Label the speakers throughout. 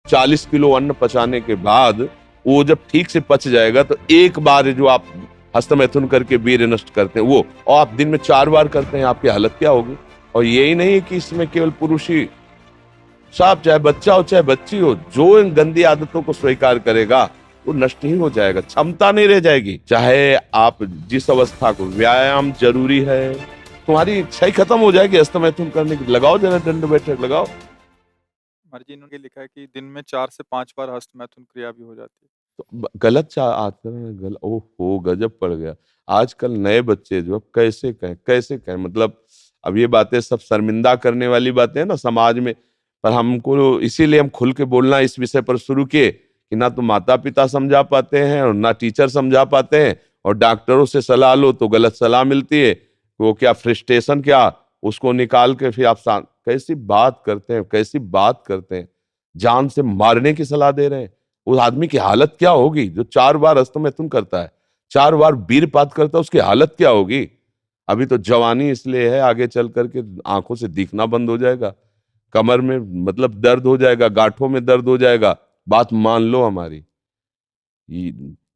Speaker 1: 40 kilo अन्न पचाने के बाद वो जब ठीक से पच जाएगा तो एक बार जो आप हस्तमैथुन करके वीर्य नष्ट करते हैं वो, और आप दिन में 4 बार करते हैं, आपकी हालत क्या होगी। और यही नहीं कि इसमें केवल पुरुष ही, साहब चाहे बच्चा हो चाहे बच्ची हो, जो इन गंदी आदतों को स्वीकार करेगा वो नष्ट ही हो जाएगा, क्षमता नहीं रह जाएगी। चाहे आप जिस अवस्था को, व्यायाम जरूरी है, तुम्हारी इच्छा ही खत्म हो जाएगी हस्तमैथुन करने की। लगाओ जरा दंड बैठक लगाओ।
Speaker 2: हमारे जी इन्होंने लिखा है कि दिन में 4 से 5 बार हस्तमैथुन क्रिया भी हो जाती है।
Speaker 1: तो गलत आचरण है, गलत। ओहो, गजब पड़ गया। आजकल नए बच्चे जो, अब कैसे कहें, मतलब अब ये बातें सब शर्मिंदा करने वाली बातें हैं ना समाज में, पर हमको इसीलिए हम खुल के बोलना इस विषय पर शुरू किए कि ना तो माता पिता समझा पाते हैं और ना टीचर समझा पाते हैं, और डॉक्टरों से सलाह लो तो गलत सलाह मिलती है। वो क्या फ्रस्ट्रेशन, क्या उसको निकाल के फिर आप कैसी बात करते हैं, कैसी बात करते हैं, जान से मारने की सलाह दे रहे हैं। उस आदमी की हालत क्या होगी जो 4 बार हस्तमैथुन करता है, 4 बार वीरपात करता है, उसकी हालत क्या होगी। अभी तो जवानी इसलिए है, आगे चल करके आंखों से दिखना बंद हो जाएगा, कमर में मतलब दर्द हो जाएगा, गांठों में दर्द हो जाएगा। बात मान लो हमारी।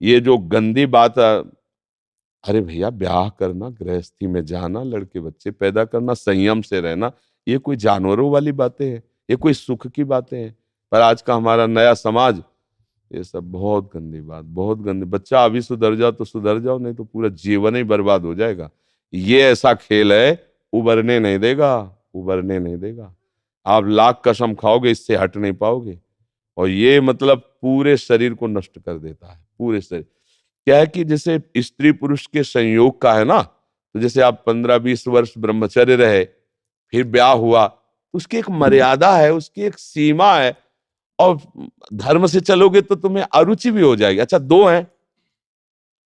Speaker 1: ये जो गंदी बात अरे भैया, ब्याह करना, गृहस्थी में जाना, लड़के बच्चे पैदा करना, संयम से रहना, ये कोई जानवरों वाली बातें हैं, ये कोई सुख की बातें हैं। पर आज का हमारा नया समाज, ये सब बहुत गंदी बात, बहुत गंदी। बच्चा अभी सुधर जाओ तो सुधर जाओ, नहीं तो पूरा जीवन ही बर्बाद हो जाएगा। ये ऐसा खेल है, उबरने नहीं देगा, उबरने नहीं देगा। आप लाख कसम खाओगे, इससे हट नहीं पाओगे। और ये मतलब पूरे शरीर को नष्ट कर देता है, पूरे शरीर। क्या है कि जैसे स्त्री पुरुष के संयोग का है ना, तो जैसे आप 15-20 वर्ष ब्रह्मचर्य रहे, फिर ब्याह हुआ, तो उसकी एक मर्यादा है, उसकी एक सीमा है। और धर्म से चलोगे तो तुम्हें अरुचि भी हो जाएगी। अच्छा, 2 हैं,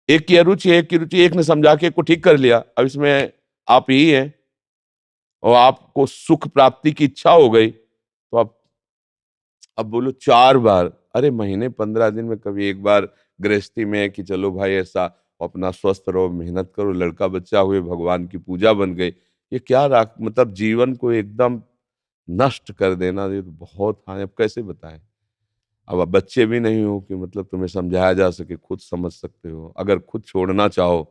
Speaker 1: एक की अरुचि है, एक की रुचि, एक ने समझा के एक को ठीक कर लिया, अब इसमें आप ही हैं, और आपको सुख प्राप्ति की इच्छा हो गई, तो आप अब बोलो 4 बार। अरे महीने 15 दिन में कभी एक बार गृहस्थी में है कि चलो भाई ऐसा, अपना स्वस्थ रहो, मेहनत करो, लड़का बच्चा हुए, भगवान की पूजा बन गई। ये क्या मतलब जीवन को एकदम नष्ट कर देना, ये तो बहुत। हाँ, अब कैसे बताएं। अब आप बच्चे भी नहीं हो कि मतलब तुम्हें समझाया जा सके, खुद समझ सकते हो। अगर खुद छोड़ना चाहो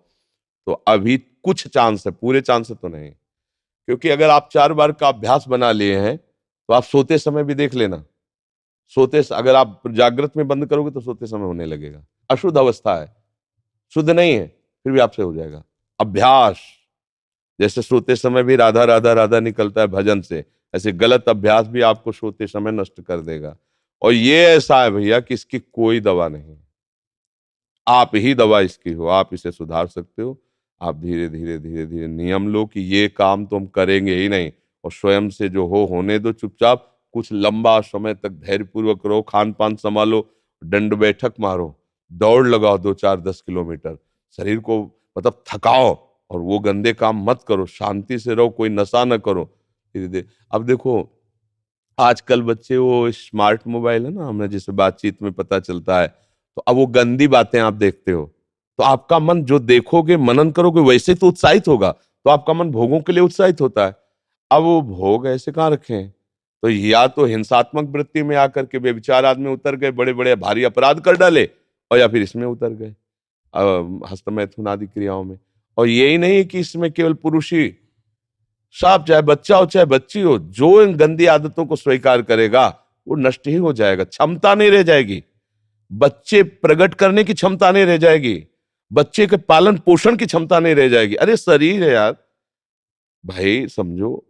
Speaker 1: तो अभी कुछ चांस है, पूरे चांस तो नहीं। क्योंकि अगर आप 4 बार का अभ्यास बना लिए हैं तो आप सोते समय भी देख लेना। अगर आप जागृत में बंद करोगे तो सोते समय होने लगेगा। अशुद्ध अवस्था है, शुद्ध नहीं है, फिर भी आपसे हो जाएगा। अभ्यास, जैसे सोते समय भी राधा राधा राधा निकलता है भजन से, ऐसे गलत अभ्यास भी आपको सोते समय नष्ट कर देगा। और ये ऐसा है भैया कि इसकी कोई दवा नहीं, आप ही दवा इसकी हो। आप इसे सुधार सकते हो। आप धीरे धीरे धीरे धीरे नियम लो कि ये काम तो हम करेंगे ही नहीं, और स्वयं से जो हो होने दो चुपचाप। कुछ लंबा समय तक धैर्यपूर्वक रहो, खान पान संभालो, दंड बैठक मारो, दौड़ लगाओ 2-4-10 किलोमीटर, शरीर को मतलब थकाओ। और वो गंदे काम मत करो, शांति से रहो, कोई नशा न करो। धीरे धीरे अब देखो, आजकल बच्चे वो स्मार्ट मोबाइल है ना, हमें जैसे बातचीत में पता चलता है, तो अब वो गंदी बातें आप देखते हो, तो आपका मन जो देखोगे, मनन करोगे, वैसे तो उत्साहित होगा, तो आपका मन भोगों के लिए उत्साहित होता है। अब वो भोग ऐसे कहाँ रखे हैं, तो या तो हिंसात्मक वृत्ति में आकर के व्यभिचार आदमी उतर गए, बड़े बड़े भारी अपराध कर डाले, और या फिर इसमें उतर गए, हस्तमैथुन आदि क्रियाओं में। और यही नहीं कि इसमें केवल पुरुष ही, साहब चाहे बच्चा हो चाहे बच्ची हो, जो इन गंदी आदतों को स्वीकार करेगा वो नष्ट ही हो जाएगा, क्षमता नहीं रह जाएगी। बच्चे प्रकट करने की क्षमता नहीं रह जाएगी, बच्चे के पालन पोषण की क्षमता नहीं रह जाएगी। अरे शरीर है यार भाई, समझो,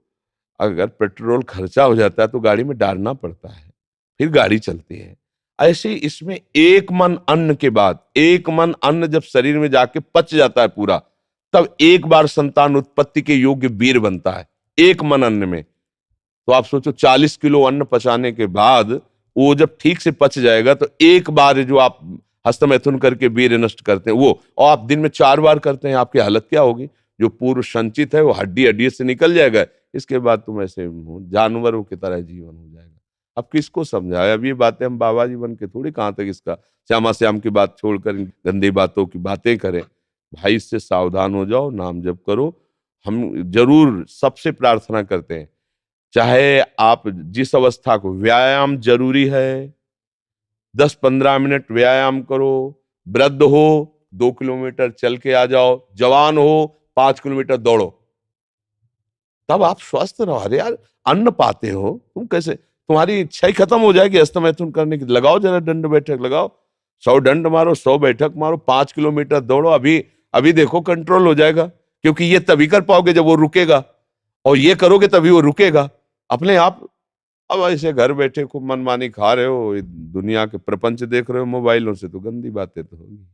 Speaker 1: अगर पेट्रोल खर्चा हो जाता है तो गाड़ी में डालना पड़ता है, फिर गाड़ी चलती है। ऐसे ही इसमें एक मन अन्न के बाद, एक मन अन्न जब शरीर में जाके पच जाता है पूरा, तब एक बार संतान उत्पत्ति के योग्य वीर बनता है, एक मन अन्न में। तो आप सोचो 40 किलो अन्न पचाने के बाद वो जब ठीक से पच जाएगा तो एक बार जो आप हस्तमैथुन करके वीर्य नष्ट करते हैं वो, और आप दिन में 4 बार करते हैं, आपकी हालत क्या होगी। जो पूर्व संचित है वो हड्डी हड्डी से निकल जाएगा, इसके बाद तुम ऐसे जानवरों की तरह जीवन हो जाएगा। अब किसको समझाए, अब ये बातें हम बाबा जी बन के थोड़ी कहाँ तक इसका श्यामा श्याम की बात छोड़कर इन गंदी बातों की बातें करें। भाई इससे सावधान हो जाओ, नाम जप करो। हम जरूर सबसे प्रार्थना करते हैं, चाहे आप जिस अवस्था को, व्यायाम जरूरी है, 10-15 मिनट व्यायाम करो। वृद्ध हो 2 किलोमीटर चल के आ जाओ, जवान हो 5 किलोमीटर दौड़ो, तब आप स्वस्थ रहो। अरे यार, अन्न पाते हो तुम, कैसे तुम्हारी इच्छा ही खत्म हो जाएगी हस्तमैथुन करने की। लगाओ जरा दंड बैठक लगाओ, 100 दंड मारो, 100 बैठक मारो, 5 किलोमीटर दौड़ो। अभी अभी देखो कंट्रोल हो जाएगा, क्योंकि ये तभी कर पाओगे जब वो रुकेगा, और ये करोगे तभी वो रुकेगा अपने आप। अब ऐसे घर बैठे खूब मनमानी खा रहे हो, दुनिया के प्रपंच देख रहे हो मोबाइलों से, तो गंदी बातें तो होगी।